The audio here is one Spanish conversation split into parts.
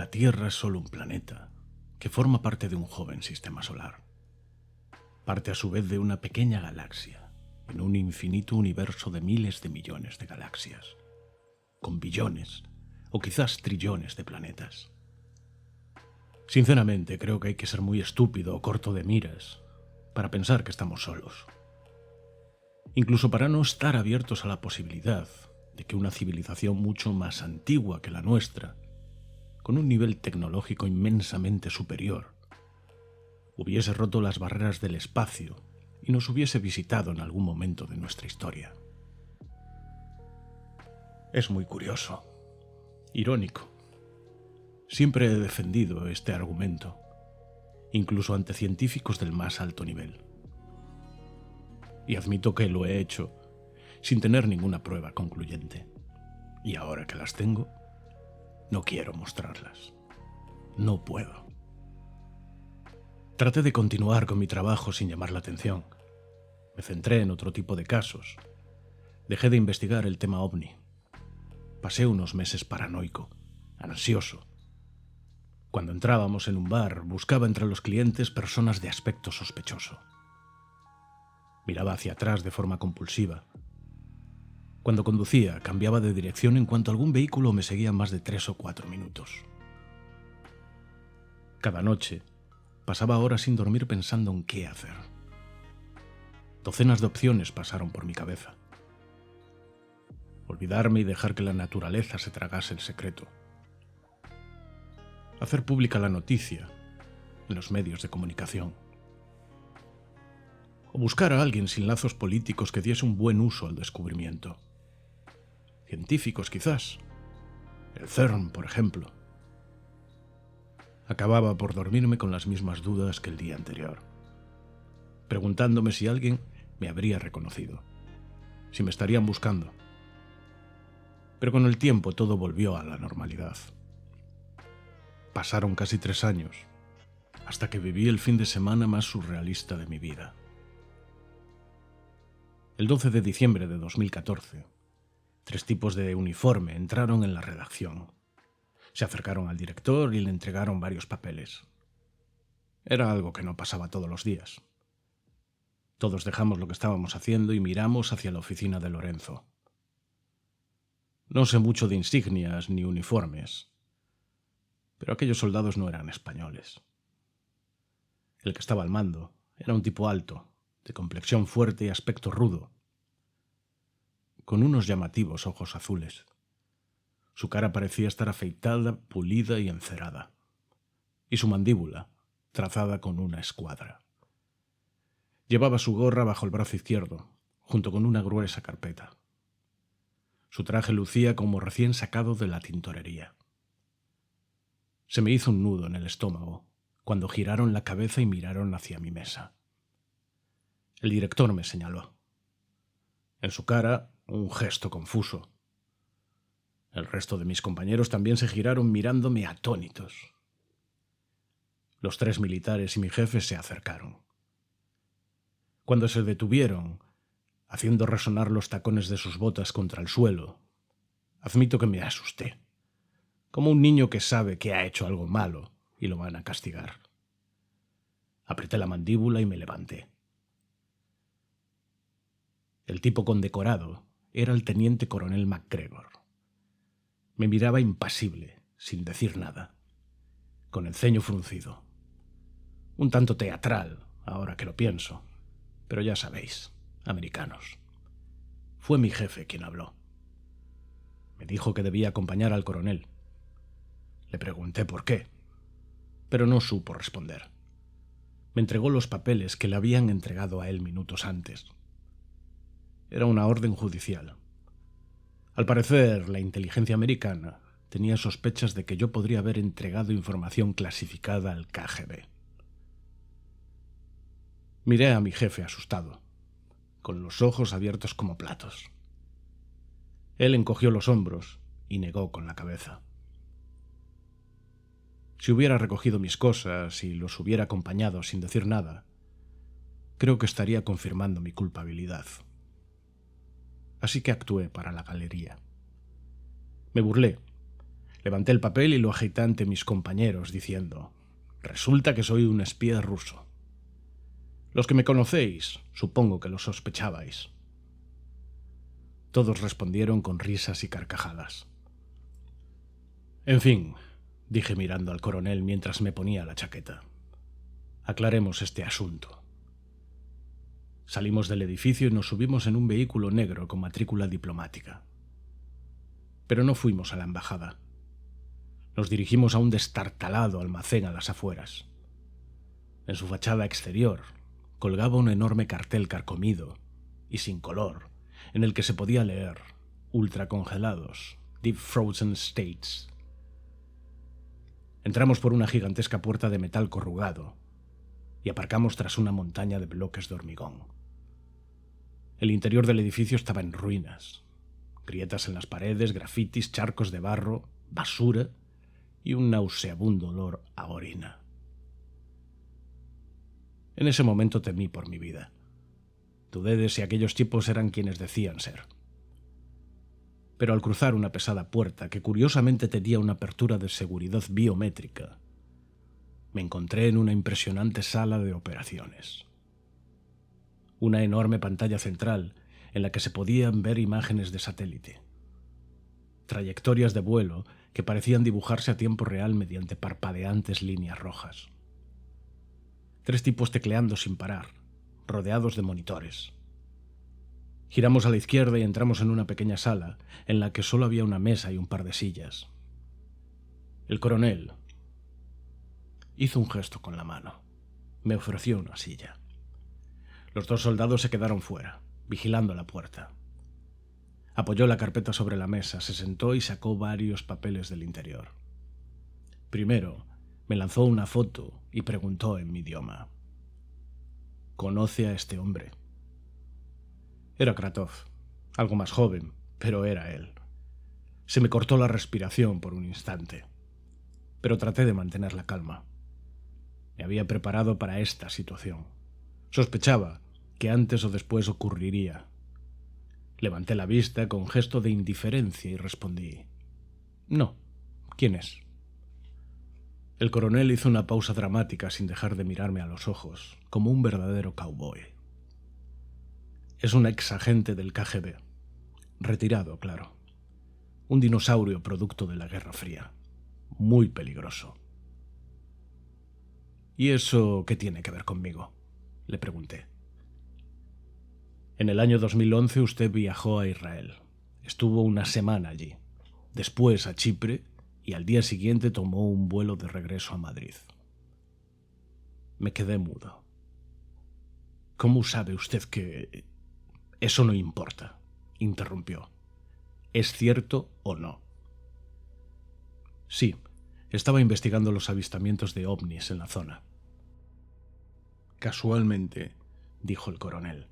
la Tierra es solo un planeta que forma parte de un joven sistema solar. Parte a su vez de una pequeña galaxia en un infinito universo de miles de millones de galaxias, con billones o quizás trillones de planetas. Sinceramente, creo que hay que ser muy estúpido o corto de miras para pensar que estamos solos. Incluso para no estar abiertos a la posibilidad de que una civilización mucho más antigua que la nuestra, con un nivel tecnológico inmensamente superior, hubiese roto las barreras del espacio y nos hubiese visitado en algún momento de nuestra historia. Es muy curioso, irónico. Siempre he defendido este argumento, incluso ante científicos del más alto nivel. Y admito que lo he hecho sin tener ninguna prueba concluyente. Y ahora que las tengo, no quiero mostrarlas. No puedo. Traté de continuar con mi trabajo sin llamar la atención. Me centré en otro tipo de casos. Dejé de investigar el tema ovni. Pasé unos meses paranoico, ansioso. Cuando entrábamos en un bar, buscaba entre los clientes personas de aspecto sospechoso. Miraba hacia atrás de forma compulsiva. Cuando conducía, cambiaba de dirección en cuanto algún vehículo me seguía más de 3 o 4 minutos. Cada noche, pasaba horas sin dormir pensando en qué hacer. Docenas de opciones pasaron por mi cabeza. Olvidarme y dejar que la naturaleza se tragase el secreto. Hacer pública la noticia en los medios de comunicación. O buscar a alguien sin lazos políticos que diese un buen uso al descubrimiento. Científicos, quizás. El CERN, por ejemplo. Acababa por dormirme con las mismas dudas que el día anterior, preguntándome si alguien me habría reconocido, si me estarían buscando. Pero con el tiempo todo volvió a la normalidad. Pasaron casi 3 años, hasta que viví el fin de semana más surrealista de mi vida. El 12 de diciembre de 2014, 3 tipos de uniforme entraron en la redacción. Se acercaron al director y le entregaron varios papeles. Era algo que no pasaba todos los días. Todos dejamos lo que estábamos haciendo y miramos hacia la oficina de Lorenzo. No sé mucho de insignias ni uniformes, pero aquellos soldados no eran españoles. El que estaba al mando era un tipo alto, de complexión fuerte y aspecto rudo, con unos llamativos ojos azules. Su cara parecía estar afeitada, pulida y encerada, y su mandíbula trazada con una escuadra. Llevaba su gorra bajo el brazo izquierdo, junto con una gruesa carpeta. Su traje lucía como recién sacado de la tintorería. Se me hizo un nudo en el estómago cuando giraron la cabeza y miraron hacia mi mesa. El director me señaló. En su cara, un gesto confuso. El resto de mis compañeros también se giraron mirándome atónitos. Los 3 militares y mi jefe se acercaron. Cuando se detuvieron, haciendo resonar los tacones de sus botas contra el suelo, admito que me asusté, como un niño que sabe que ha hecho algo malo y lo van a castigar. Apreté la mandíbula y me levanté. El tipo condecorado era el teniente coronel MacGregor. Me miraba impasible, sin decir nada, con el ceño fruncido. Un tanto teatral, ahora que lo pienso, pero ya sabéis, americanos. Fue mi jefe quien habló. Me dijo que debía acompañar al coronel. Le pregunté por qué, pero no supo responder. Me entregó los papeles que le habían entregado a él minutos antes. Era una orden judicial. Al parecer, la inteligencia americana tenía sospechas de que yo podría haber entregado información clasificada al KGB. Miré a mi jefe asustado, con los ojos abiertos como platos. Él encogió los hombros y negó con la cabeza. Si hubiera recogido mis cosas y los hubiera acompañado sin decir nada, creo que estaría confirmando mi culpabilidad. Así que actué para la galería. Me burlé. Levanté el papel y lo agité ante mis compañeros, diciendo: «Resulta que soy un espía ruso. Los que me conocéis, supongo que lo sospechabais». Todos respondieron con risas y carcajadas. «En fin», dije mirando al coronel mientras me ponía la chaqueta, «aclaremos este asunto». Salimos del edificio y nos subimos en un vehículo negro con matrícula diplomática. Pero no fuimos a la embajada. Nos dirigimos a un destartalado almacén a las afueras. En su fachada exterior colgaba un enorme cartel carcomido y sin color, en el que se podía leer: «Ultracongelados, Deep Frozen States». Entramos por una gigantesca puerta de metal corrugado y aparcamos tras una montaña de bloques de hormigón. El interior del edificio estaba en ruinas. Grietas en las paredes, grafitis, charcos de barro, basura y un nauseabundo olor a orina. En ese momento temí por mi vida. Dudé de si aquellos tipos eran quienes decían ser. Pero al cruzar una pesada puerta, que curiosamente tenía una apertura de seguridad biométrica, me encontré en una impresionante sala de operaciones. Una enorme pantalla central en la que se podían ver imágenes de satélite. Trayectorias de vuelo que parecían dibujarse a tiempo real mediante parpadeantes líneas rojas. 3 tipos tecleando sin parar, rodeados de monitores. Giramos a la izquierda y entramos en una pequeña sala en la que solo había una mesa y un par de sillas. El coronel hizo un gesto con la mano. Me ofreció una silla. Los 2 soldados se quedaron fuera, vigilando la puerta. Apoyó la carpeta sobre la mesa, se sentó y sacó varios papeles del interior. Primero, me lanzó una foto y preguntó en mi idioma: «¿Conoce a este hombre?». Era Kratov, algo más joven, pero era él. Se me cortó la respiración por un instante, pero traté de mantener la calma. Me había preparado para esta situación. Sospechaba que antes o después ocurriría. Levanté la vista con gesto de indiferencia y respondí: «No. ¿Quién es?». El coronel hizo una pausa dramática sin dejar de mirarme a los ojos, como un verdadero cowboy. «Es un exagente del KGB. Retirado, claro. Un dinosaurio producto de la Guerra Fría. Muy peligroso». «¿Y eso qué tiene que ver conmigo?», le pregunté. «En el año 2011 usted viajó a Israel. Estuvo una semana allí. Después a Chipre y al día siguiente tomó un vuelo de regreso a Madrid». Me quedé mudo. «¿Cómo sabe usted que...?» «Eso no importa», interrumpió. «¿Es cierto o no?». «Sí, estaba investigando los avistamientos de ovnis en la zona». «Casualmente», dijo el coronel,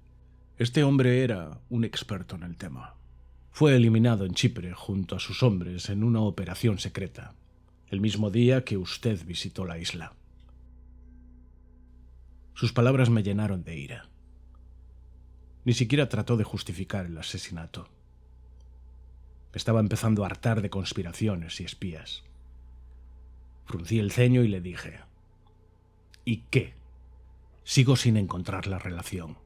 «este hombre era un experto en el tema. Fue eliminado en Chipre junto a sus hombres en una operación secreta, el mismo día que usted visitó la isla». Sus palabras me llenaron de ira. Ni siquiera trató de justificar el asesinato. Estaba empezando a hartar de conspiraciones y espías. Fruncí el ceño y le dije: «¿Y qué? Sigo sin encontrar la relación».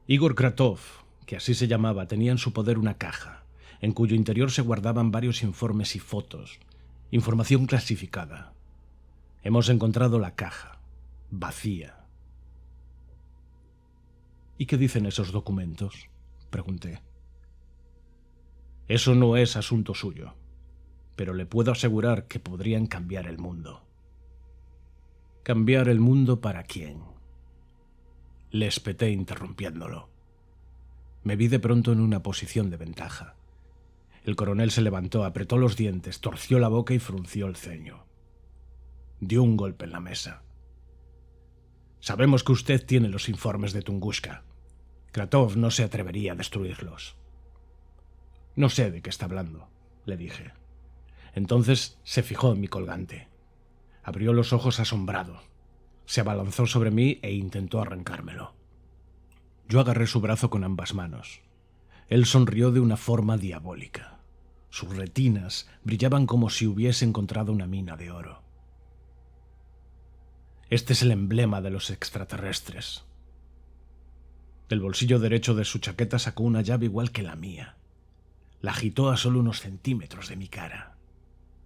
Igor Kratov, que así se llamaba, tenía en su poder una caja, en cuyo interior se guardaban varios informes y fotos, información clasificada. Hemos encontrado la caja, vacía. «¿Y qué dicen esos documentos?», pregunté. «Eso no es asunto suyo, pero le puedo asegurar que podrían cambiar el mundo». «¿Cambiar el mundo para quién?», le espeté interrumpiéndolo. Me vi de pronto en una posición de ventaja. El coronel se levantó, apretó los dientes, torció la boca y frunció el ceño. Dio un golpe en la mesa. «Sabemos que usted tiene los informes de Tunguska. Kratov no se atrevería a destruirlos». «No sé de qué está hablando», le dije. Entonces se fijó en mi colgante. Abrió los ojos asombrado. Se abalanzó sobre mí e intentó arrancármelo. Yo agarré su brazo con ambas manos. Él sonrió de una forma diabólica. Sus retinas brillaban como si hubiese encontrado una mina de oro. Este es el emblema de los extraterrestres. Del bolsillo derecho de su chaqueta sacó una llave igual que la mía. La agitó a solo unos centímetros de mi cara.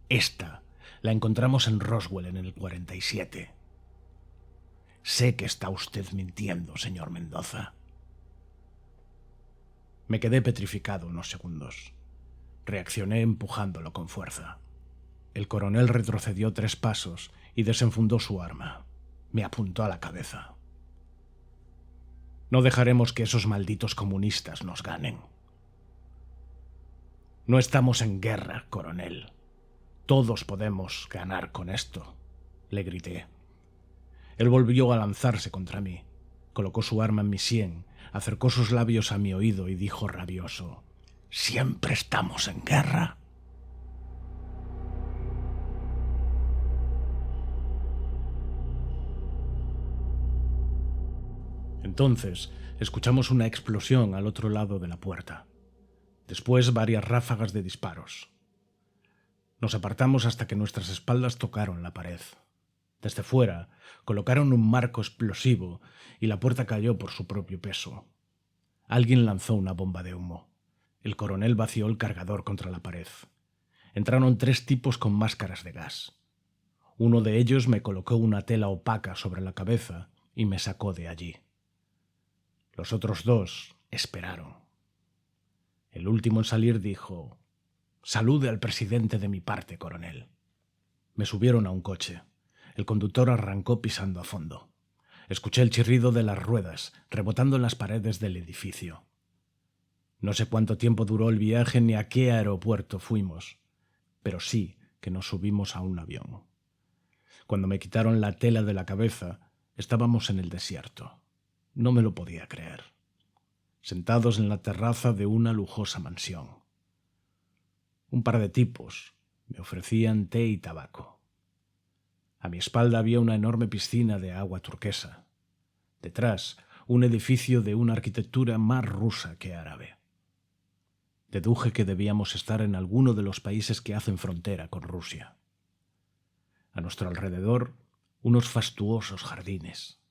Esta la encontramos en Roswell en el 47. Sé que está usted mintiendo, señor Mendoza. Me quedé petrificado unos segundos. Reaccioné empujándolo con fuerza. El coronel retrocedió 3 pasos y desenfundó su arma. Me apuntó a la cabeza. No dejaremos que esos malditos comunistas nos ganen. No estamos en guerra, coronel. Todos podemos ganar con esto, le grité. Él volvió a lanzarse contra mí. Colocó su arma en mi sien, acercó sus labios a mi oído y dijo rabioso: «¿Siempre estamos en guerra?» Entonces, escuchamos una explosión al otro lado de la puerta. Después, varias ráfagas de disparos. Nos apartamos hasta que nuestras espaldas tocaron la pared. Desde fuera, colocaron un marco explosivo y la puerta cayó por su propio peso. Alguien lanzó una bomba de humo. El coronel vació el cargador contra la pared. Entraron 3 tipos con máscaras de gas. Uno de ellos me colocó una tela opaca sobre la cabeza y me sacó de allí. Los otros 2 esperaron. El último en salir dijo: «Salude al presidente de mi parte, coronel». Me subieron a un coche. El conductor arrancó pisando a fondo. Escuché el chirrido de las ruedas rebotando en las paredes del edificio. No sé cuánto tiempo duró el viaje ni a qué aeropuerto fuimos, pero sí que nos subimos a un avión. Cuando me quitaron la tela de la cabeza, estábamos en el desierto. No me lo podía creer. Sentados en la terraza de una lujosa mansión. Un par de tipos me ofrecían té y tabaco. A mi espalda había una enorme piscina de agua turquesa. Detrás, un edificio de una arquitectura más rusa que árabe. Deduje que debíamos estar en alguno de los países que hacen frontera con Rusia. A nuestro alrededor, unos fastuosos jardines.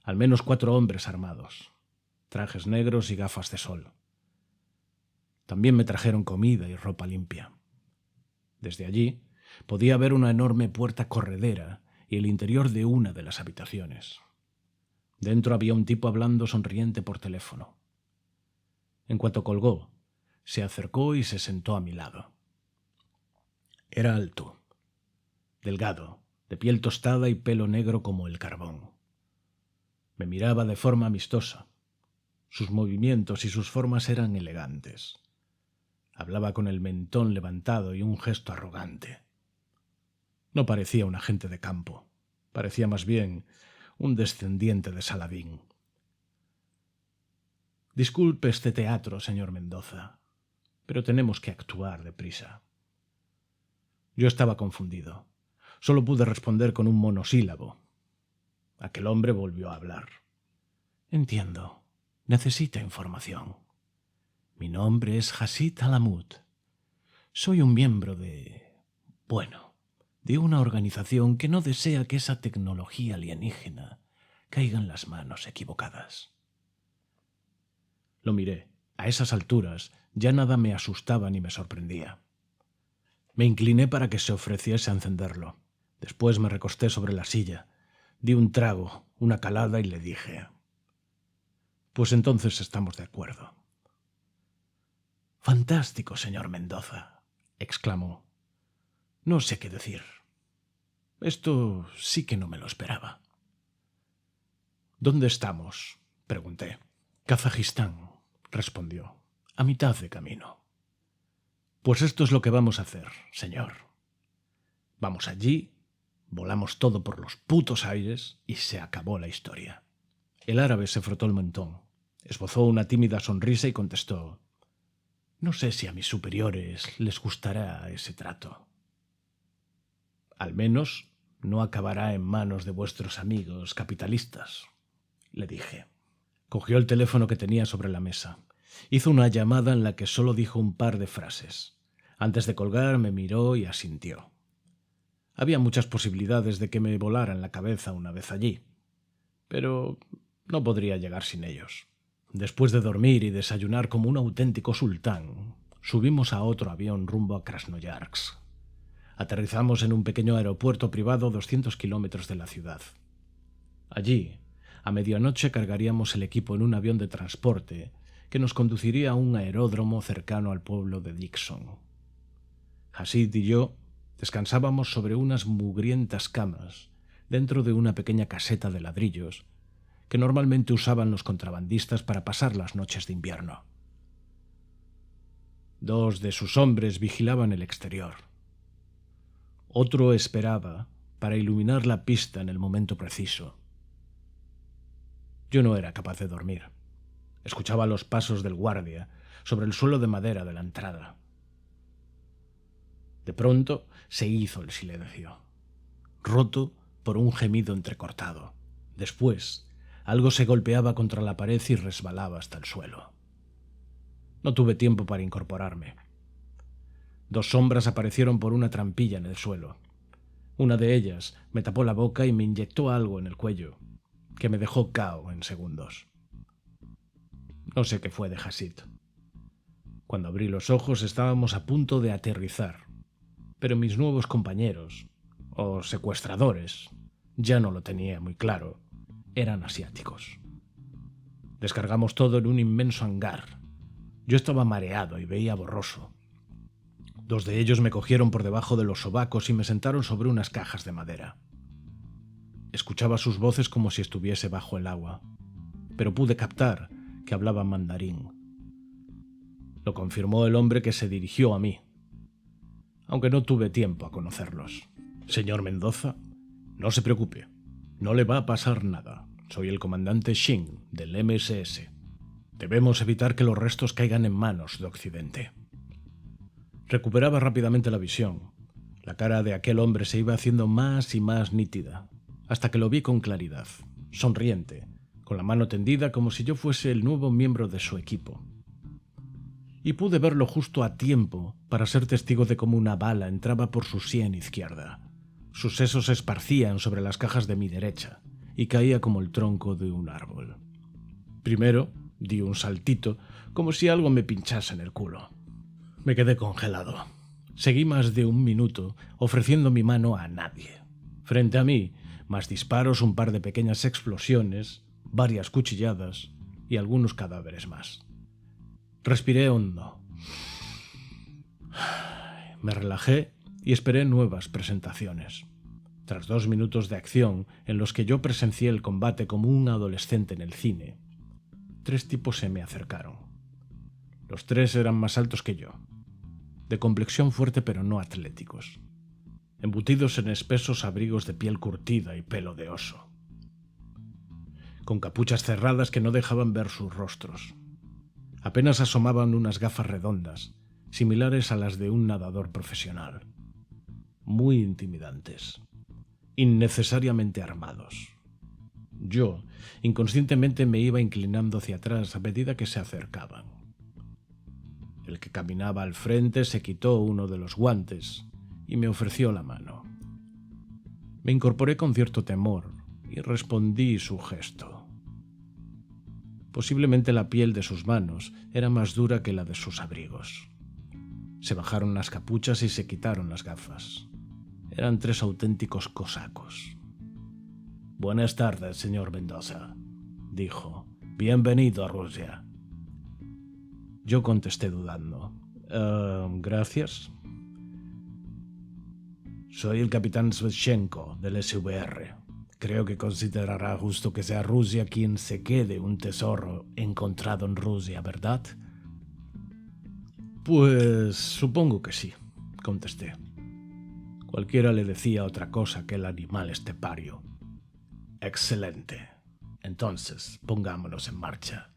Al menos 4 hombres armados, trajes negros y gafas de sol. También me trajeron comida y ropa limpia. Desde allí podía ver una enorme puerta corredera y el interior de una de las habitaciones. Dentro había un tipo hablando sonriente por teléfono. En cuanto colgó, se acercó y se sentó a mi lado. Era alto, delgado, de piel tostada y pelo negro como el carbón. Me miraba de forma amistosa. Sus movimientos y sus formas eran elegantes. Hablaba con el mentón levantado y un gesto arrogante. No parecía un agente de campo. Parecía más bien un descendiente de Saladín. Disculpe este teatro, señor Mendoza, pero tenemos que actuar deprisa. Yo estaba confundido. Solo pude responder con un monosílabo. Aquel hombre volvió a hablar. Entiendo. Necesita información. Mi nombre es Hasid Alamut. Soy un miembro de una organización que no desea que esa tecnología alienígena caiga en las manos equivocadas. Lo miré. A esas alturas ya nada me asustaba ni me sorprendía. Me incliné para que se ofreciese a encenderlo. Después me recosté sobre la silla, di un trago, una calada y le dije: «Pues entonces estamos de acuerdo». «Fantástico, señor Mendoza», exclamó. «No sé qué decir. Esto sí que no me lo esperaba». «¿Dónde estamos?», pregunté. «Kazajistán», respondió, «a mitad de camino». «Pues esto es lo que vamos a hacer, señor. Vamos allí, volamos todo por los putos aires y se acabó la historia». El árabe se frotó el mentón, esbozó una tímida sonrisa y contestó: «No sé si a mis superiores les gustará ese trato». «Al menos no acabará en manos de vuestros amigos capitalistas», le dije. Cogió el teléfono que tenía sobre la mesa. Hizo una llamada en la que solo dijo un par de frases. Antes de colgar me miró y asintió. Había muchas posibilidades de que me volara en la cabeza una vez allí, pero no podría llegar sin ellos. Después de dormir y desayunar como un auténtico sultán, subimos a otro avión rumbo a Krasnoyarsk. Aterrizamos en un pequeño aeropuerto privado 200 kilómetros de la ciudad. Allí, a medianoche cargaríamos el equipo en un avión de transporte que nos conduciría a un aeródromo cercano al pueblo de Dixon. Hasid y yo descansábamos sobre unas mugrientas camas dentro de una pequeña caseta de ladrillos que normalmente usaban los contrabandistas para pasar las noches de invierno. 2 de sus hombres vigilaban el exterior. Otro esperaba para iluminar la pista en el momento preciso. Yo no era capaz de dormir. Escuchaba los pasos del guardia sobre el suelo de madera de la entrada. De pronto se hizo el silencio, roto por un gemido entrecortado. Después, algo se golpeaba contra la pared y resbalaba hasta el suelo. No tuve tiempo para incorporarme. 2 sombras aparecieron por una trampilla en el suelo. Una de ellas me tapó la boca y me inyectó algo en el cuello, que me dejó cao en segundos. No sé qué fue de Hasid. Cuando abrí los ojos estábamos a punto de aterrizar, pero mis nuevos compañeros, o secuestradores, ya no lo tenía muy claro, eran asiáticos. Descargamos todo en un inmenso hangar. Yo estaba mareado y veía borroso. 2 de ellos me cogieron por debajo de los sobacos y me sentaron sobre unas cajas de madera. Escuchaba sus voces como si estuviese bajo el agua, pero pude captar que hablaban mandarín. Lo confirmó el hombre que se dirigió a mí, aunque no tuve tiempo a conocerlos. Señor Mendoza, no se preocupe, no le va a pasar nada. Soy el comandante Shin del MSS. Debemos evitar que los restos caigan en manos de Occidente. Recuperaba rápidamente la visión. La cara de aquel hombre se iba haciendo más y más nítida, hasta que lo vi con claridad, sonriente, con la mano tendida como si yo fuese el nuevo miembro de su equipo. Y pude verlo justo a tiempo para ser testigo de cómo una bala entraba por su sien izquierda. Sus sesos se esparcían sobre las cajas de mi derecha y caía como el tronco de un árbol. Primero di un saltito, como si algo me pinchase en el culo. Me quedé congelado. Seguí más de 1 minuto ofreciendo mi mano a nadie. Frente a mí, más disparos, un par de pequeñas explosiones, varias cuchilladas y algunos cadáveres más. Respiré hondo. Me relajé y esperé nuevas presentaciones. Tras 2 minutos de acción, en los que yo presencié el combate como un adolescente en el cine, 3 tipos se me acercaron. Los 3 eran más altos que yo, de complexión fuerte pero no atléticos, embutidos en espesos abrigos de piel curtida y pelo de oso, con capuchas cerradas que no dejaban ver sus rostros. Apenas asomaban unas gafas redondas, similares a las de un nadador profesional. Muy intimidantes, innecesariamente armados. Yo, inconscientemente, me iba inclinando hacia atrás a medida que se acercaban. El que caminaba al frente se quitó uno de los guantes y me ofreció la mano. Me incorporé con cierto temor y respondí su gesto. Posiblemente la piel de sus manos era más dura que la de sus abrigos. Se bajaron las capuchas y se quitaron las gafas. Eran 3 auténticos cosacos. «Buenas tardes, señor Mendoza», dijo. «Bienvenido a Rusia». Yo contesté dudando. «Gracias». «Soy el capitán Svechenko del SVR. Creo que considerará justo que sea Rusia quien se quede un tesoro encontrado en Rusia, ¿verdad?» «Pues supongo que sí», contesté. Cualquiera le decía otra cosa que el animal estepario. «Excelente. Entonces, pongámonos en marcha».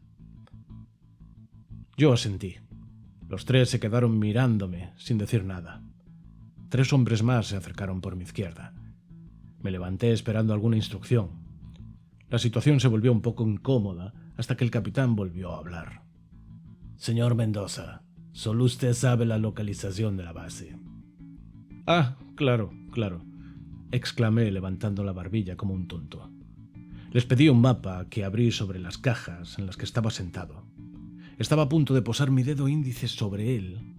Yo asentí. Los 3 se quedaron mirándome sin decir nada. 3 hombres más se acercaron por mi izquierda. Me levanté esperando alguna instrucción. La situación se volvió un poco incómoda hasta que el capitán volvió a hablar. «Señor Mendoza, Solo usted sabe la localización de la base. Ah, claro, claro, exclamé levantando la barbilla como un tonto. Les pedí un mapa que abrí sobre las cajas en las que estaba sentado. Estaba a punto de posar mi dedo índice sobre él,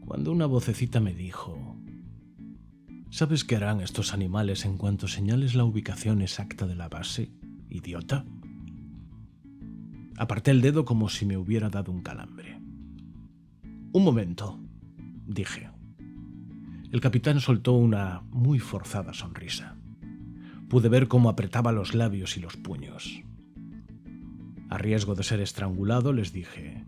cuando una vocecita me dijo: ¿Sabes qué harán estos animales en cuanto señales la ubicación exacta de la base, idiota? Aparté el dedo como si me hubiera dado un calambre. Un momento, dije. El capitán soltó una muy forzada sonrisa. Pude ver cómo apretaba los labios y los puños. A riesgo de ser estrangulado, les dije: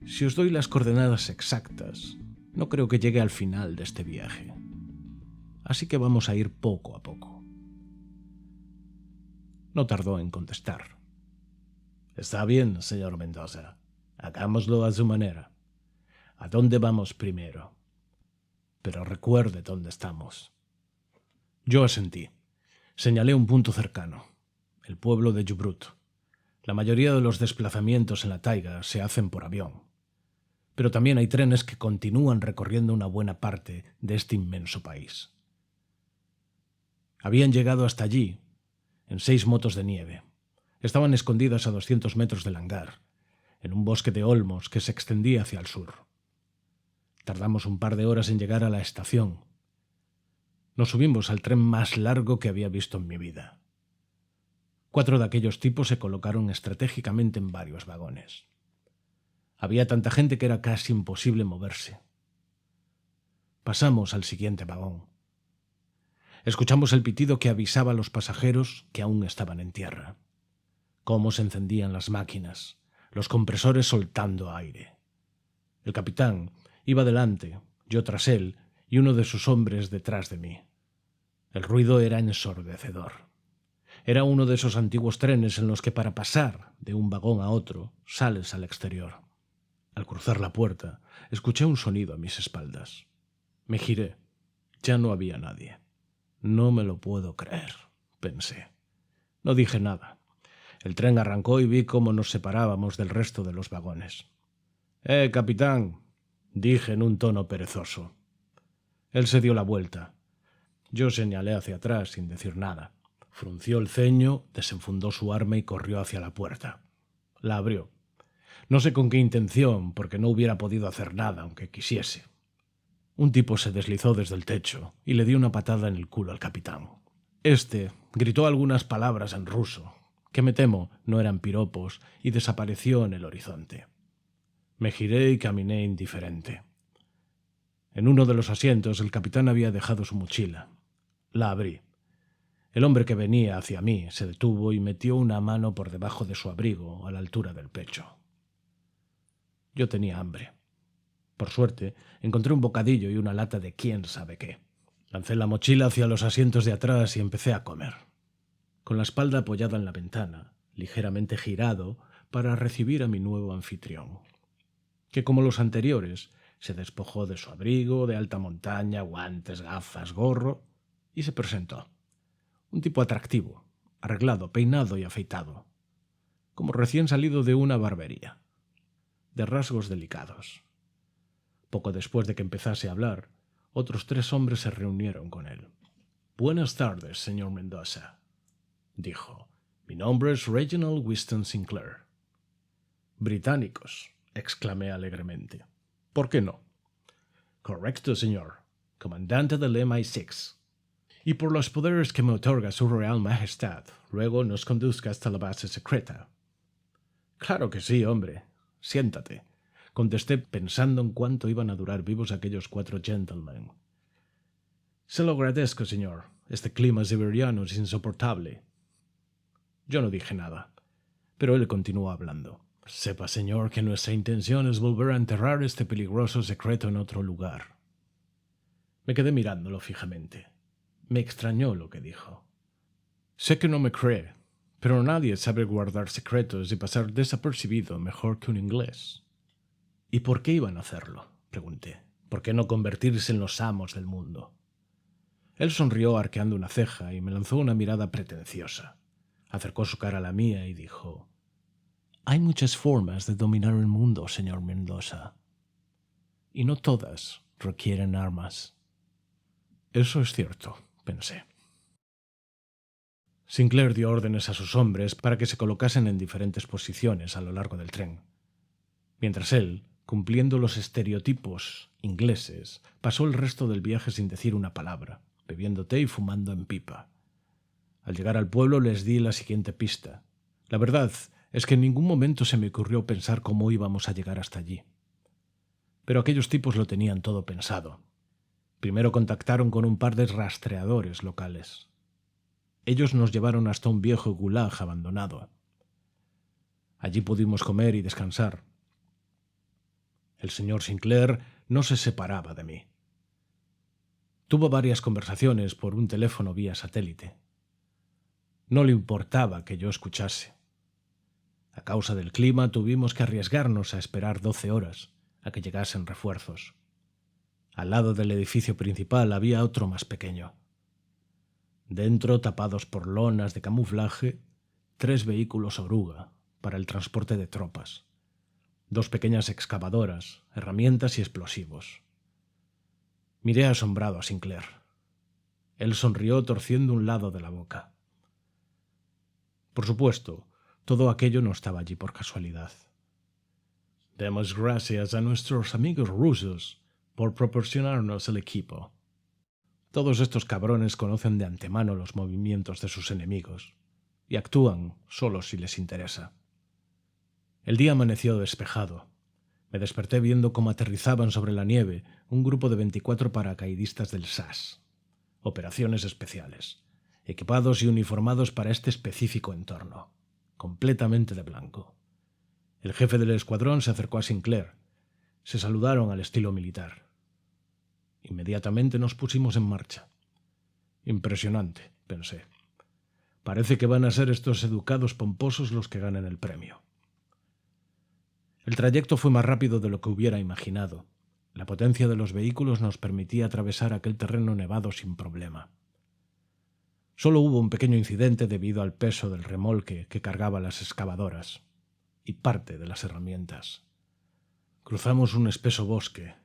si os doy las coordenadas exactas, no creo que llegue al final de este viaje. Así que vamos a ir poco a poco. No tardó en contestar. Está bien, señor Mendoza. Hagámoslo a su manera. ¿A dónde vamos primero? Pero recuerde dónde estamos. Yo asentí. Señalé un punto cercano, el pueblo de Jubrut. La mayoría de los desplazamientos en la taiga se hacen por avión, pero también hay trenes que continúan recorriendo una buena parte de este inmenso país. Habían llegado hasta allí en 6 motos de nieve. Estaban escondidas a 200 metros del hangar, en un bosque de olmos que se extendía hacia el sur. Tardamos un par de horas en llegar a la estación. Nos subimos al tren más largo que había visto en mi vida. 4 de aquellos tipos se colocaron estratégicamente en varios vagones. Había tanta gente que era casi imposible moverse. Pasamos al siguiente vagón. Escuchamos el pitido que avisaba a los pasajeros que aún estaban en tierra. Cómo se encendían las máquinas, los compresores soltando aire. El capitán iba delante, yo tras él y uno de sus hombres detrás de mí. El ruido era ensordecedor. Era uno de esos antiguos trenes en los que para pasar de un vagón a otro sales al exterior. Al cruzar la puerta, escuché un sonido a mis espaldas. Me giré. Ya no había nadie. No me lo puedo creer, pensé. No dije nada. El tren arrancó y vi cómo nos separábamos del resto de los vagones. Capitán!, dije en un tono perezoso. Él se dio la vuelta. Yo señalé hacia atrás sin decir nada. Frunció el ceño, desenfundó su arma y corrió hacia la puerta. La abrió. No sé con qué intención, porque no hubiera podido hacer nada, aunque quisiese. Un tipo se deslizó desde el techo y le dio una patada en el culo al capitán. Este gritó algunas palabras en ruso, que me temo no eran piropos, y desapareció en el horizonte. Me giré y caminé indiferente. En uno de los asientos el capitán había dejado su mochila. La abrí. El hombre que venía hacia mí se detuvo y metió una mano por debajo de su abrigo, a la altura del pecho. Yo tenía hambre. Por suerte, encontré un bocadillo y una lata de quién sabe qué. Lancé la mochila hacia los asientos de atrás y empecé a comer, con la espalda apoyada en la ventana, ligeramente girado para recibir a mi nuevo anfitrión, que como los anteriores se despojó de su abrigo de alta montaña, guantes, gafas, gorro, y se presentó. Un tipo atractivo, arreglado, peinado y afeitado, como recién salido de una barbería, de rasgos delicados. Poco después de que empezase a hablar, otros 3 hombres se reunieron con él. «Buenas tardes, señor Mendoza», dijo. «Mi nombre es Reginald Winston Sinclair». «Británicos», exclamé alegremente. «¿Por qué no?» «Correcto, señor. Comandante del MI6. Y por los poderes que me otorga su Real Majestad, ruego nos conduzca hasta la base secreta». «Claro que sí, hombre. Siéntate», contesté pensando en cuánto iban a durar vivos aquellos 4 gentlemen. «Se lo agradezco, señor. Este clima siberiano es insoportable». Yo no dije nada, pero él continuó hablando. «Sepa, señor, que nuestra intención es volver a enterrar este peligroso secreto en otro lugar». Me quedé mirándolo fijamente. Me extrañó lo que dijo. «Sé que no me cree, pero nadie sabe guardar secretos y pasar desapercibido mejor que un inglés». «¿Y por qué iban a hacerlo?», pregunté. «¿Por qué no convertirse en los amos del mundo?». Él sonrió arqueando una ceja y me lanzó una mirada pretenciosa. Acercó su cara a la mía y dijo: Hay muchas formas de dominar el mundo, señor Mendoza, y no todas requieren armas. Eso es cierto, pensé. Sinclair dio órdenes a sus hombres para que se colocasen en diferentes posiciones a lo largo del tren, mientras él, cumpliendo los estereotipos ingleses, pasó el resto del viaje sin decir una palabra, bebiendo té y fumando en pipa. Al llegar al pueblo les di la siguiente pista. La verdad es que en ningún momento se me ocurrió pensar cómo íbamos a llegar hasta allí. Pero aquellos tipos lo tenían todo pensado. Primero contactaron con un par de rastreadores locales. Ellos nos llevaron hasta un viejo gulag abandonado. Allí pudimos comer y descansar. El señor Sinclair no se separaba de mí. Tuvo varias conversaciones por un teléfono vía satélite. No le importaba que yo escuchase. A causa del clima tuvimos que arriesgarnos a esperar 12 horas a que llegasen refuerzos. Al lado del edificio principal había otro más pequeño. Dentro, tapados por lonas de camuflaje, 3 vehículos oruga para el transporte de tropas, 2 pequeñas excavadoras, herramientas y explosivos. Miré asombrado a Sinclair. Él sonrió torciendo un lado de la boca. Por supuesto, todo aquello no estaba allí por casualidad. Demos gracias a nuestros amigos rusos por proporcionarnos el equipo. Todos estos cabrones conocen de antemano los movimientos de sus enemigos y actúan solo si les interesa. El día amaneció despejado. Me desperté viendo cómo aterrizaban sobre la nieve un grupo de 24 paracaidistas del SAS, operaciones especiales, equipados y uniformados para este específico entorno, completamente de blanco. El jefe del escuadrón se acercó a Sinclair. Se saludaron al estilo militar. Inmediatamente nos pusimos en marcha. Impresionante, pensé. Parece que van a ser estos educados pomposos los que ganen el premio. El trayecto fue más rápido de lo que hubiera imaginado. La potencia de los vehículos nos permitía atravesar aquel terreno nevado sin problema. Solo hubo un pequeño incidente debido al peso del remolque que cargaba las excavadoras y parte de las herramientas. Cruzamos un espeso bosque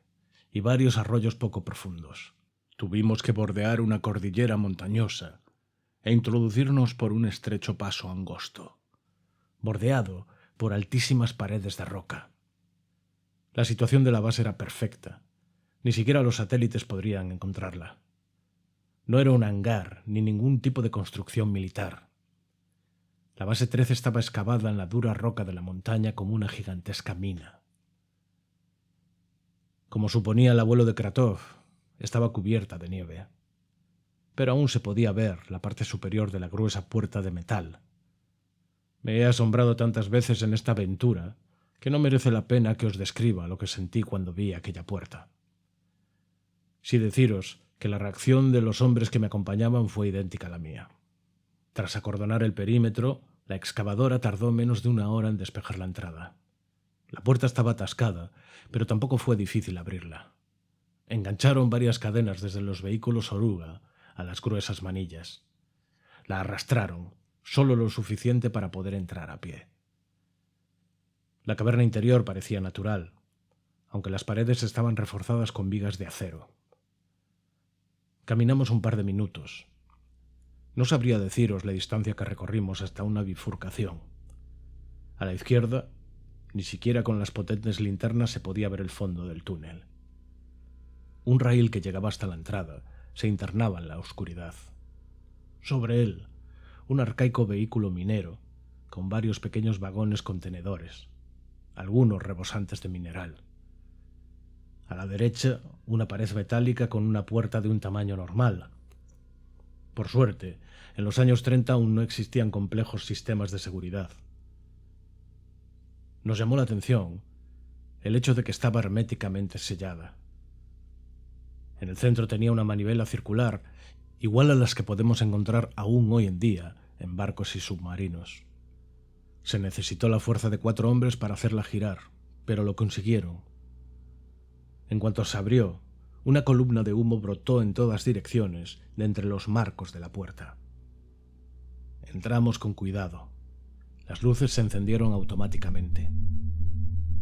y varios arroyos poco profundos. Tuvimos que bordear una cordillera montañosa e introducirnos por un estrecho paso angosto, bordeado por altísimas paredes de roca. La situación de la base era perfecta. Ni siquiera los satélites podrían encontrarla. No era un hangar ni ningún tipo de construcción militar. La base 13 estaba excavada en la dura roca de la montaña como una gigantesca mina. Como suponía el abuelo de Kratov, estaba cubierta de nieve. Pero aún se podía ver la parte superior de la gruesa puerta de metal. Me he asombrado tantas veces en esta aventura que no merece la pena que os describa lo que sentí cuando vi aquella puerta. Sí deciros que la reacción de los hombres que me acompañaban fue idéntica a la mía. Tras acordonar el perímetro, la excavadora tardó menos de 1 hora en despejar la entrada. La puerta estaba atascada, pero tampoco fue difícil abrirla. Engancharon varias cadenas desde los vehículos oruga a las gruesas manillas. La arrastraron, solo lo suficiente para poder entrar a pie. La caverna interior parecía natural, aunque las paredes estaban reforzadas con vigas de acero. Caminamos un par de minutos. No sabría deciros la distancia que recorrimos hasta una bifurcación. A la izquierda, ni siquiera con las potentes linternas se podía ver el fondo del túnel. Un raíl que llegaba hasta la entrada se internaba en la oscuridad. Sobre él, un arcaico vehículo minero, con varios pequeños vagones contenedores, algunos rebosantes de mineral. A la derecha, una pared metálica con una puerta de un tamaño normal. Por suerte, en los años 30 aún no existían complejos sistemas de seguridad. Nos llamó la atención el hecho de que estaba herméticamente sellada. En el centro tenía una manivela circular, igual a las que podemos encontrar aún hoy en día en barcos y submarinos. Se necesitó la fuerza de 4 hombres para hacerla girar, pero lo consiguieron. En cuanto se abrió, una columna de humo brotó en todas direcciones de entre los marcos de la puerta. Entramos con cuidado. Las luces se encendieron automáticamente.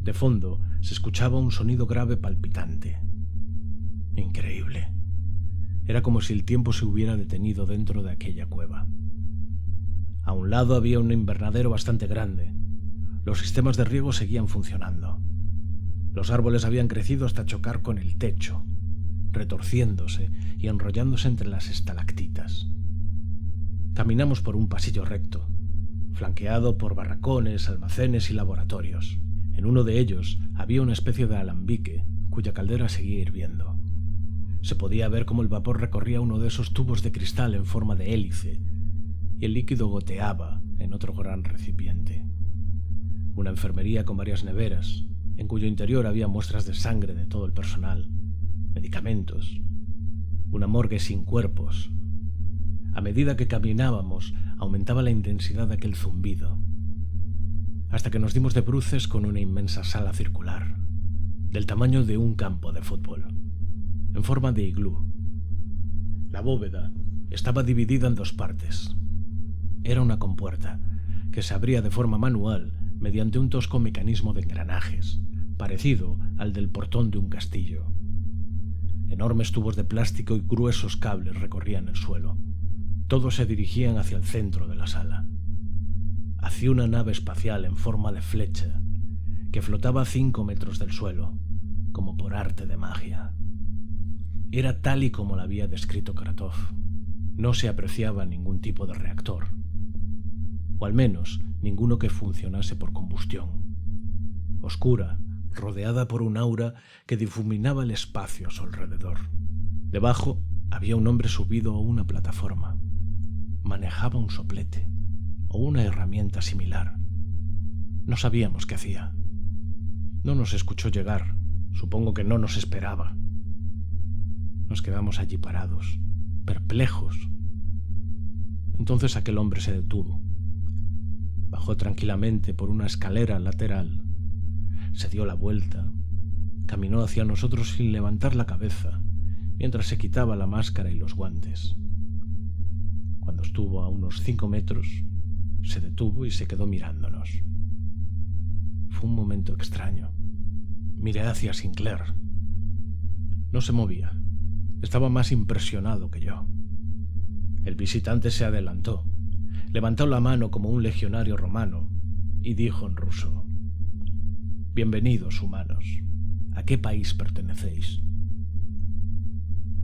De fondo se escuchaba un sonido grave palpitante. Increíble. Era como si el tiempo se hubiera detenido dentro de aquella cueva. A un lado había un invernadero bastante grande. Los sistemas de riego seguían funcionando. Los árboles habían crecido hasta chocar con el techo, retorciéndose y enrollándose entre las estalactitas. Caminamos por un pasillo recto, flanqueado por barracones, almacenes y laboratorios. En uno de ellos había una especie de alambique cuya caldera seguía hirviendo. Se podía ver cómo el vapor recorría uno de esos tubos de cristal en forma de hélice y el líquido goteaba en otro gran recipiente. Una enfermería con varias neveras, en cuyo interior había muestras de sangre de todo el personal, medicamentos, una morgue sin cuerpos. A medida que caminábamos, aumentaba la intensidad de aquel zumbido, hasta que nos dimos de bruces con una inmensa sala circular, del tamaño de un campo de fútbol, en forma de iglú. La bóveda estaba dividida en dos partes. Era una compuerta que se abría de forma manual mediante un tosco mecanismo de engranajes, parecido al del portón de un castillo. Enormes tubos de plástico y gruesos cables recorrían el suelo. Todos se dirigían hacia el centro de la sala, hacia una nave espacial en forma de flecha que flotaba a 5 metros del suelo, como por arte de magia. Era tal y como la había descrito Kratov. No se apreciaba ningún tipo de reactor, o al menos ninguno que funcionase por combustión. Oscura, rodeada por un aura que difuminaba el espacio a su alrededor. Debajo había un hombre subido a una plataforma. Manejaba un soplete o una herramienta similar. No sabíamos qué hacía. No nos escuchó llegar. Supongo que no nos esperaba. Nos quedamos allí parados, perplejos. Entonces aquel hombre se detuvo. Bajó tranquilamente por una escalera lateral. Se dio la vuelta. Caminó hacia nosotros sin levantar la cabeza, mientras se quitaba la máscara y los guantes. Cuando estuvo a unos 5 metros, se detuvo y se quedó mirándonos. Fue un momento extraño. Miré hacia Sinclair. No se movía. Estaba más impresionado que yo. El visitante se adelantó, levantó la mano como un legionario romano y dijo en ruso: «Bienvenidos, humanos. ¿A qué país pertenecéis?»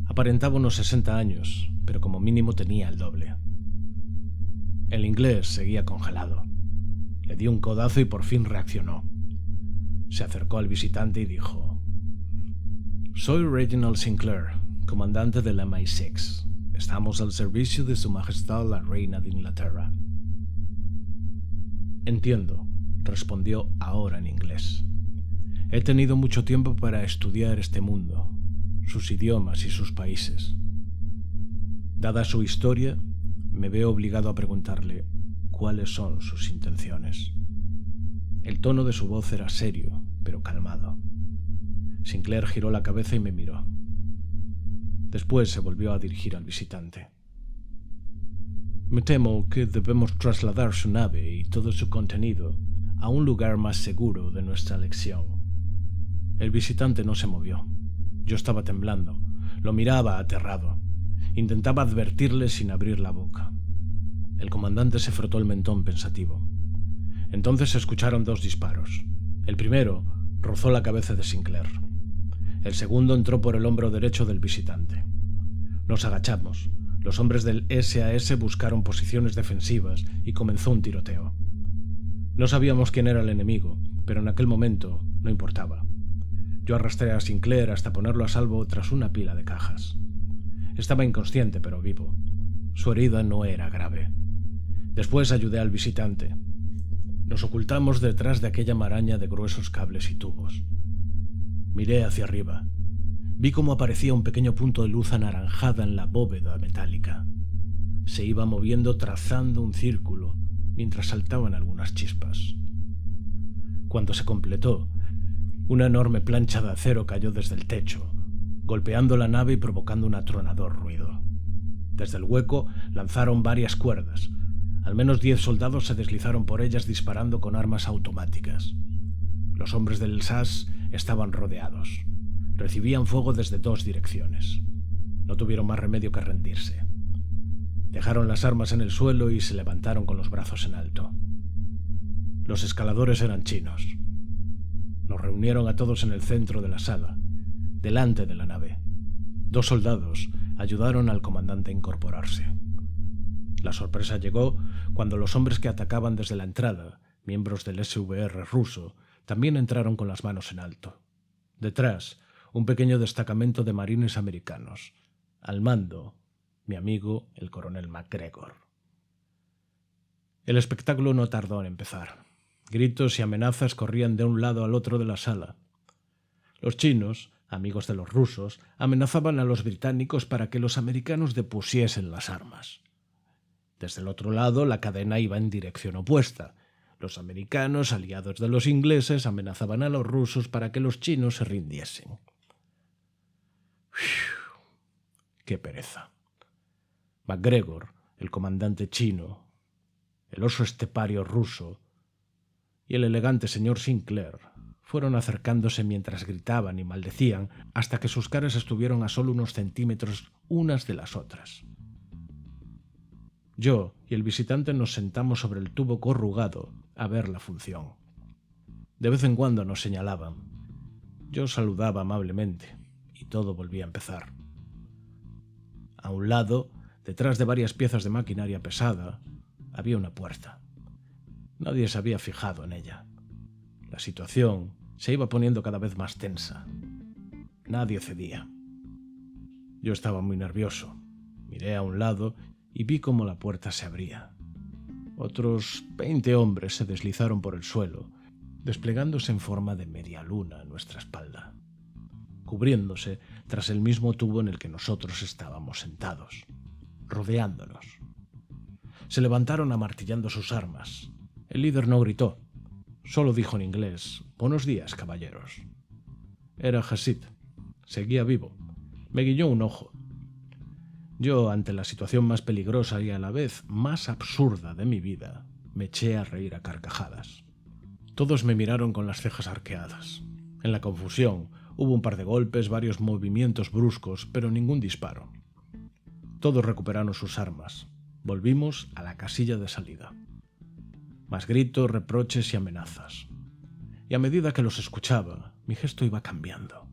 Aparentaba unos 60 años, pero como mínimo tenía el doble. El inglés seguía congelado. Le dio un codazo y por fin reaccionó. Se acercó al visitante y dijo: «Soy Reginald Sinclair, comandante del MI6. Estamos al servicio de Su Majestad la Reina de Inglaterra». «Entiendo», respondió ahora en inglés. «He tenido mucho tiempo para estudiar este mundo, sus idiomas y sus países. Dada su historia, me veo obligado a preguntarle cuáles son sus intenciones». El tono de su voz era serio, pero calmado. Sinclair giró la cabeza y me miró. Después se volvió a dirigir al visitante. «Me temo que debemos trasladar su nave y todo su contenido a un lugar más seguro de nuestra elección». El visitante no se movió. Yo estaba temblando. Lo miraba aterrado. Intentaba advertirle sin abrir la boca. El comandante se frotó el mentón pensativo. Entonces se escucharon 2 disparos. El primero rozó la cabeza de Sinclair. El segundo entró por el hombro derecho del visitante. Nos agachamos. Los hombres del SAS buscaron posiciones defensivas y comenzó un tiroteo. No sabíamos quién era el enemigo, pero en aquel momento no importaba. Yo arrastré a Sinclair hasta ponerlo a salvo tras una pila de cajas. Estaba inconsciente, pero vivo. Su herida no era grave. Después ayudé al visitante. Nos ocultamos detrás de aquella maraña de gruesos cables y tubos. Miré hacia arriba. Vi cómo aparecía un pequeño punto de luz anaranjada en la bóveda metálica. Se iba moviendo trazando un círculo mientras saltaban algunas chispas. Cuando se completó, una enorme plancha de acero cayó desde el techo, golpeando la nave y provocando un atronador ruido. Desde el hueco lanzaron varias cuerdas, Al menos 10 soldados se deslizaron por ellas disparando con armas automáticas. Los hombres del SAS estaban rodeados. Recibían fuego desde 2 direcciones. No tuvieron más remedio que rendirse. Dejaron las armas en el suelo y se levantaron con los brazos en alto. Los escaladores eran chinos. Nos reunieron a todos en el centro de la sala, delante de la nave. 2 soldados ayudaron al comandante a incorporarse. La sorpresa llegó cuando los hombres que atacaban desde la entrada, miembros del SVR ruso, también entraron con las manos en alto. Detrás, un pequeño destacamento de marines americanos. Al mando, mi amigo, el coronel MacGregor. El espectáculo no tardó en empezar. Gritos y amenazas corrían de un lado al otro de la sala. Los chinos, amigos de los rusos, amenazaban a los británicos para que los americanos depusiesen las armas. Desde el otro lado, la cadena iba en dirección opuesta. Los americanos, aliados de los ingleses, amenazaban a los rusos para que los chinos se rindiesen. ¡Uf! ¡Qué pereza! MacGregor, el comandante chino, el oso estepario ruso y el elegante señor Sinclair fueron acercándose mientras gritaban y maldecían hasta que sus caras estuvieron a solo unos centímetros unas de las otras. Yo y el visitante nos sentamos sobre el tubo corrugado a ver la función. De vez en cuando nos señalaban. Yo saludaba amablemente y todo volvía a empezar. A un lado, detrás de varias piezas de maquinaria pesada, había una puerta. Nadie se había fijado en ella. La situación se iba poniendo cada vez más tensa. Nadie cedía. Yo estaba muy nervioso. Miré a un lado y vi cómo la puerta se abría. Otros 20 hombres se deslizaron por el suelo, desplegándose en forma de media luna a nuestra espalda, cubriéndose tras el mismo tubo en el que nosotros estábamos sentados, rodeándonos. Se levantaron amartillando sus armas. El líder no gritó, solo dijo en inglés: «Buenos días, caballeros». Era Hasid. Seguía vivo. Me guiñó un ojo. Yo, ante la situación más peligrosa y a la vez más absurda de mi vida, me eché a reír a carcajadas. Todos me miraron con las cejas arqueadas. En la confusión hubo un par de golpes, varios movimientos bruscos, pero ningún disparo. Todos recuperaron sus armas. Volvimos a la casilla de salida. Más gritos, reproches y amenazas. Y a medida que los escuchaba, mi gesto iba cambiando.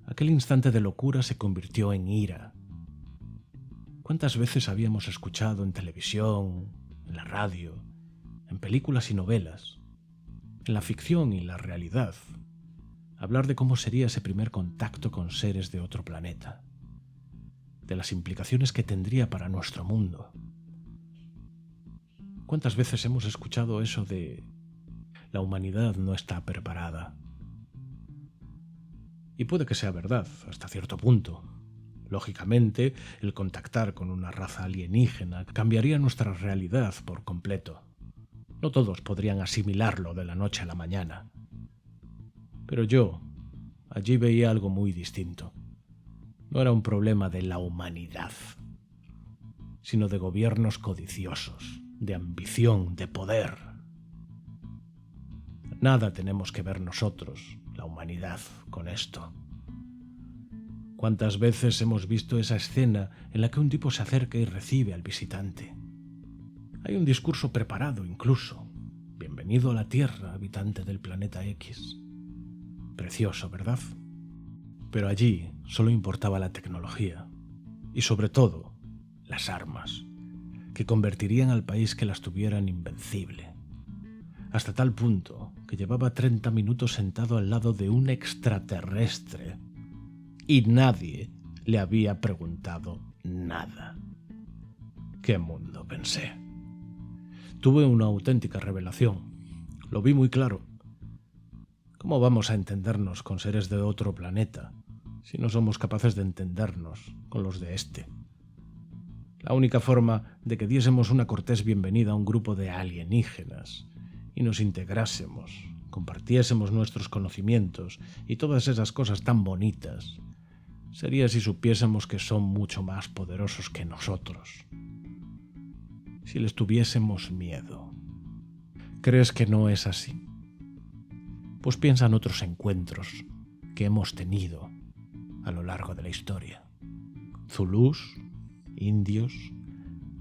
Aquel instante de locura se convirtió en ira. ¿Cuántas veces habíamos escuchado en televisión, en la radio, en películas y novelas, en la ficción y la realidad, hablar de cómo sería ese primer contacto con seres de otro planeta, de las implicaciones que tendría para nuestro mundo? ¿Cuántas veces hemos escuchado eso de la humanidad no está preparada? Y puede que sea verdad, hasta cierto punto. Lógicamente, el contactar con una raza alienígena cambiaría nuestra realidad por completo. No todos podrían asimilarlo de la noche a la mañana. Pero yo, allí veía algo muy distinto. No era un problema de la humanidad, sino de gobiernos codiciosos, de ambición, de poder. Nada tenemos que ver nosotros, la humanidad, con esto. ¿Cuántas veces hemos visto esa escena en la que un tipo se acerca y recibe al visitante? Hay un discurso preparado incluso. Bienvenido a la Tierra, habitante del planeta X. Precioso, ¿verdad? Pero allí solo importaba la tecnología y sobre todo las armas, que convertirían al país que las tuvieran invencible. Hasta tal punto que llevaba 30 minutos sentado al lado de un extraterrestre y nadie le había preguntado nada. ¡Qué mundo!, pensé. Tuve una auténtica revelación. Lo vi muy claro. ¿Cómo vamos a entendernos con seres de otro planeta si no somos capaces de entendernos con los de este? La única forma de que diésemos una cortés bienvenida a un grupo de alienígenas y nos integrásemos, compartiésemos nuestros conocimientos y todas esas cosas tan bonitas, sería si supiésemos que son mucho más poderosos que nosotros. si les tuviésemos miedo. ¿Crees que no es así? Pues piensa en otros encuentros que hemos tenido a lo largo de la historia. Zulús, indios,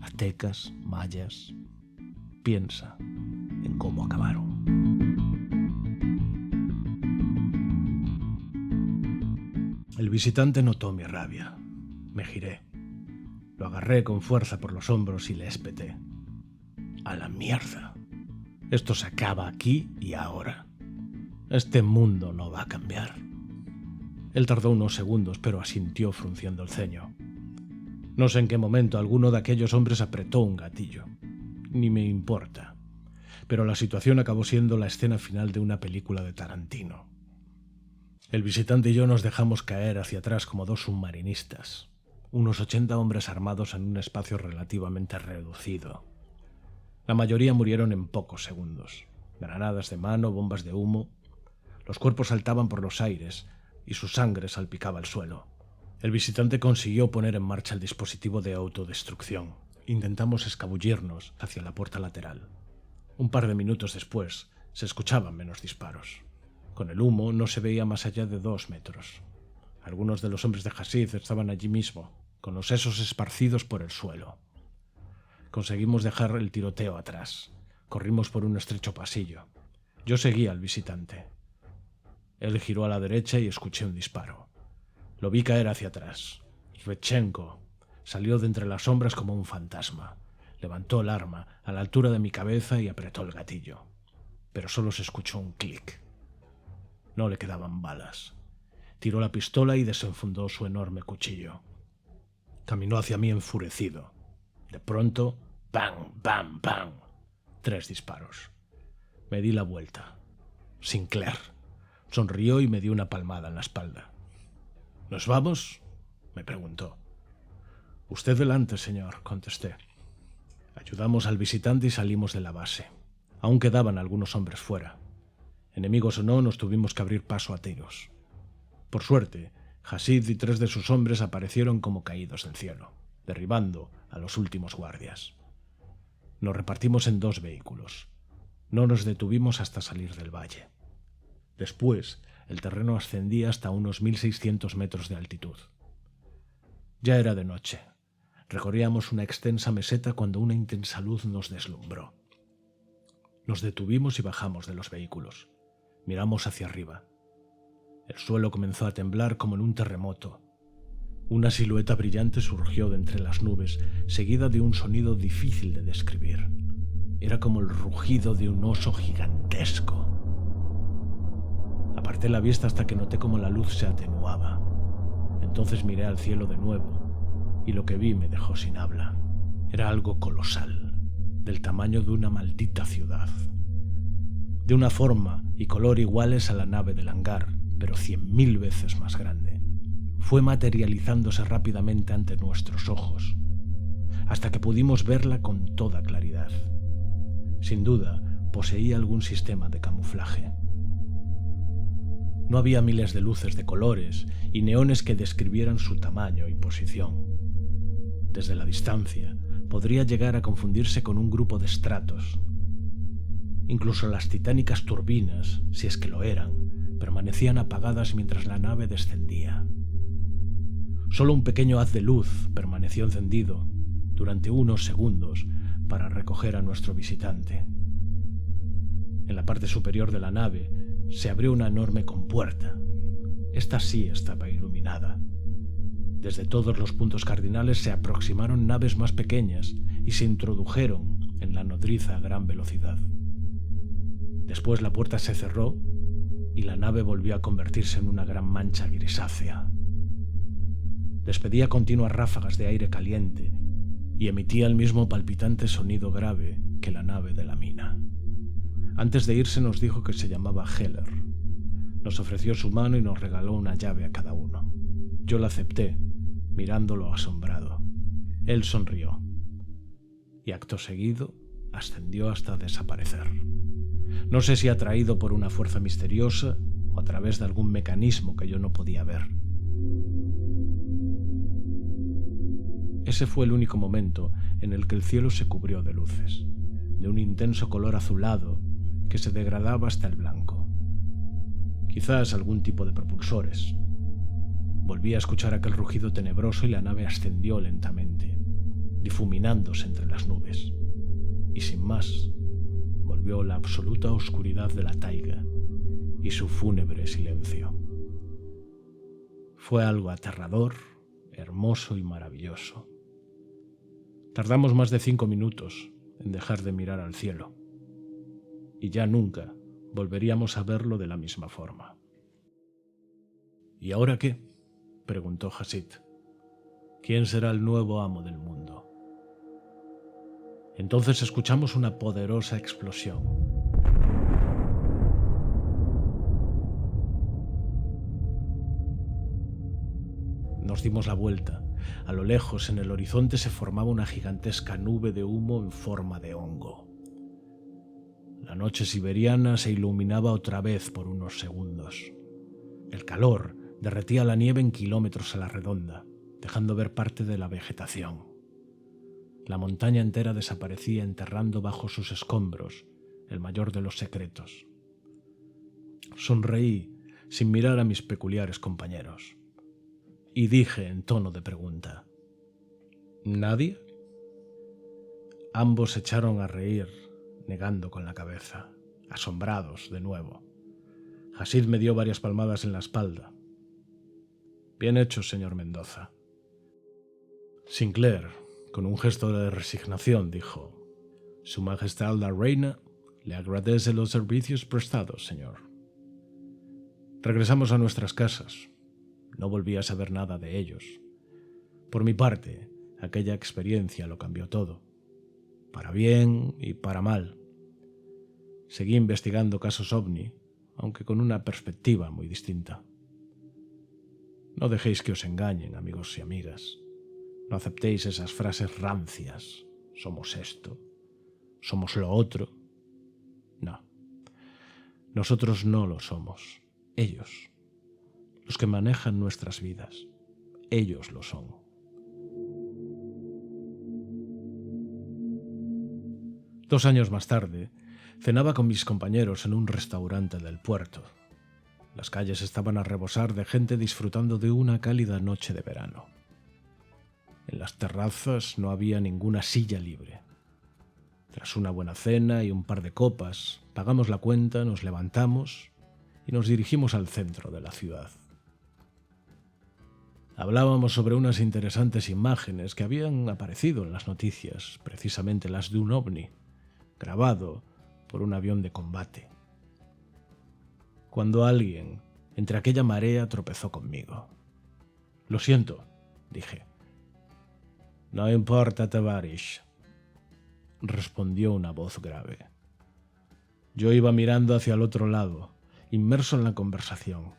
aztecas, mayas. Piensa en cómo acabaron. El visitante notó mi rabia. Me giré. Lo agarré con fuerza por los hombros y le espeté. ¡A la mierda! Esto se acaba aquí y ahora. Este mundo no va a cambiar. Él tardó unos segundos, pero asintió frunciendo el ceño. No sé en qué momento alguno de aquellos hombres apretó un gatillo. Ni me importa. Pero la situación acabó siendo la escena final de una película de Tarantino. El visitante y yo nos dejamos caer hacia atrás como dos submarinistas. Unos 80 hombres armados en un espacio relativamente reducido. La mayoría murieron en pocos segundos. Granadas de mano, bombas de humo. Los cuerpos saltaban por los aires y su sangre salpicaba el suelo. El visitante consiguió poner en marcha el dispositivo de autodestrucción. Intentamos escabullirnos hacia la puerta lateral. Un par de minutos después se escuchaban menos disparos. Con el humo no se veía más allá de 2 metros. Algunos de los hombres de Hasid estaban allí mismo, con los sesos esparcidos por el suelo. Conseguimos dejar el tiroteo atrás. Corrimos por un estrecho pasillo. Yo seguía al visitante. Él giró a la derecha y escuché un disparo. Lo vi caer hacia atrás. Svechenko salió de entre las sombras como un fantasma. Levantó el arma a la altura de mi cabeza y apretó el gatillo. Pero solo se escuchó un clic. No le quedaban balas. Tiró la pistola y desenfundó su enorme cuchillo. Caminó hacia mí enfurecido. De pronto, ¡bang, bang, bang! 3 disparos. Me di la vuelta. Sinclair. Sonrió y me dio una palmada en la espalda. ¿Nos vamos?, me preguntó. Usted delante, señor, contesté. Ayudamos al visitante y salimos de la base. Aún quedaban algunos hombres fuera. Enemigos o no, nos tuvimos que abrir paso a tiros. Por suerte, Hasid y 3 de sus hombres aparecieron como caídos del cielo, derribando a los últimos guardias. Nos repartimos en 2 vehículos. No nos detuvimos hasta salir del valle. Después, el terreno ascendía hasta unos 1.600 metros de altitud. Ya era de noche. Recorríamos una extensa meseta cuando una intensa luz nos deslumbró. Nos detuvimos y bajamos de los vehículos. Miramos hacia arriba. El suelo comenzó a temblar como en un terremoto. Una silueta brillante surgió de entre las nubes, seguida de un sonido difícil de describir. Era como el rugido de un oso gigantesco. Aparté la vista hasta que noté cómo la luz se atenuaba. Entonces miré al cielo de nuevo, y lo que vi me dejó sin habla. Era algo colosal, del tamaño de una maldita ciudad. De una forma y color iguales a la nave del hangar, pero 100.000 veces más grande. Fue materializándose rápidamente ante nuestros ojos, hasta que pudimos verla con toda claridad. Sin duda, poseía algún sistema de camuflaje. No había miles de luces de colores y neones que describieran su tamaño y posición. Desde la distancia, podría llegar a confundirse con un grupo de estratos. Incluso las titánicas turbinas, si es que lo eran, permanecían apagadas mientras la nave descendía. Solo un pequeño haz de luz permaneció encendido durante unos segundos para recoger a nuestro visitante. En la parte superior de la nave se abrió una enorme compuerta. Esta sí estaba iluminada. Desde todos los puntos cardinales se aproximaron naves más pequeñas y se introdujeron en la nodriza a gran velocidad. Después la puerta se cerró y la nave volvió a convertirse en una gran mancha grisácea. Despedía continuas ráfagas de aire caliente y emitía el mismo palpitante sonido grave que la nave de la mina. Antes de irse nos dijo que se llamaba Heller. Nos ofreció su mano y nos regaló una llave a cada uno. Yo la acepté, mirándolo asombrado. Él sonrió y acto seguido ascendió hasta desaparecer. No sé si atraído por una fuerza misteriosa o a través de algún mecanismo que yo no podía ver. Ese fue el único momento en el que el cielo se cubrió de luces, de un intenso color azulado que se degradaba hasta el blanco. Quizás algún tipo de propulsores. Volví a escuchar aquel rugido tenebroso y la nave ascendió lentamente, difuminándose entre las nubes. Y sin más, volvió la absoluta oscuridad de la taiga y su fúnebre silencio. Fue algo aterrador, hermoso y maravilloso. Tardamos más de 5 minutos en dejar de mirar al cielo, y ya nunca volveríamos a verlo de la misma forma. ¿Y ahora qué?, preguntó Hasid. ¿Quién será el nuevo amo del mundo? Entonces escuchamos una poderosa explosión. Nos dimos la vuelta. A lo lejos, en el horizonte, se formaba una gigantesca nube de humo en forma de hongo. La noche siberiana se iluminaba otra vez por unos segundos. El calor derretía la nieve en kilómetros a la redonda, dejando ver parte de la vegetación. La montaña entera desaparecía enterrando bajo sus escombros el mayor de los secretos. Sonreí sin mirar a mis peculiares compañeros y dije en tono de pregunta: ¿nadie? Ambos se echaron a reír, negando con la cabeza, asombrados de nuevo. Hasid me dio varias palmadas en la espalda. Bien hecho, señor Mendoza. Sinclair, con un gesto de resignación, dijo: Su Majestad la Reina le agradece los servicios prestados, señor. Regresamos a nuestras casas. No volví a saber nada de ellos. Por mi parte, aquella experiencia lo cambió todo, para bien y para mal. Seguí investigando casos OVNI, aunque con una perspectiva muy distinta. No dejéis que os engañen, amigos y amigas. No aceptéis esas frases rancias. Somos esto, somos lo otro. No, nosotros no lo somos. Ellos, los que manejan nuestras vidas, ellos lo son. Dos años más tarde, cenaba con mis compañeros en un restaurante del puerto. Las calles estaban a rebosar de gente disfrutando de una cálida noche de verano. En las terrazas no había ninguna silla libre. Tras una buena cena y un par de copas, pagamos la cuenta, nos levantamos y nos dirigimos al centro de la ciudad. Hablábamos sobre unas interesantes imágenes que habían aparecido en las noticias, precisamente las de un ovni, grabado por un avión de combate. Cuando alguien, entre aquella marea, tropezó conmigo. «Lo siento», dije. «No importa, Tavarish», respondió una voz grave. Yo iba mirando hacia el otro lado, inmerso en la conversación.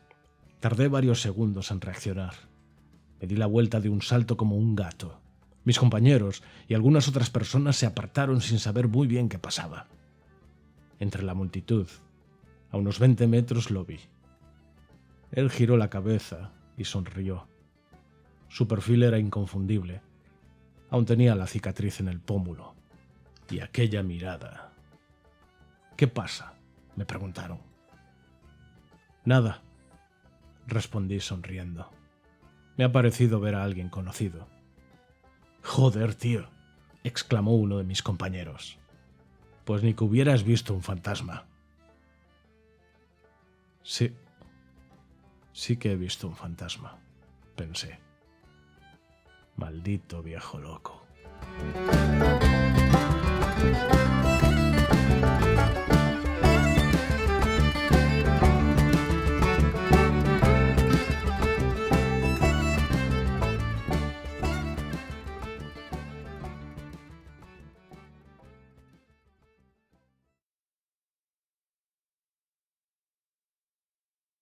Tardé varios segundos en reaccionar. Me di la vuelta de un salto como un gato. Mis compañeros y algunas otras personas se apartaron sin saber muy bien qué pasaba. Entre la multitud, a unos 20 metros, lo vi. Él giró la cabeza y sonrió. Su perfil era inconfundible. Aún tenía la cicatriz en el pómulo. Y aquella mirada. «¿Qué pasa?», me preguntaron. «Nada», respondí sonriendo. «Me ha parecido ver a alguien conocido». «Joder, tío», exclamó uno de mis compañeros. «Pues ni que hubieras visto un fantasma». Sí que he visto un fantasma, pensé. Maldito viejo loco.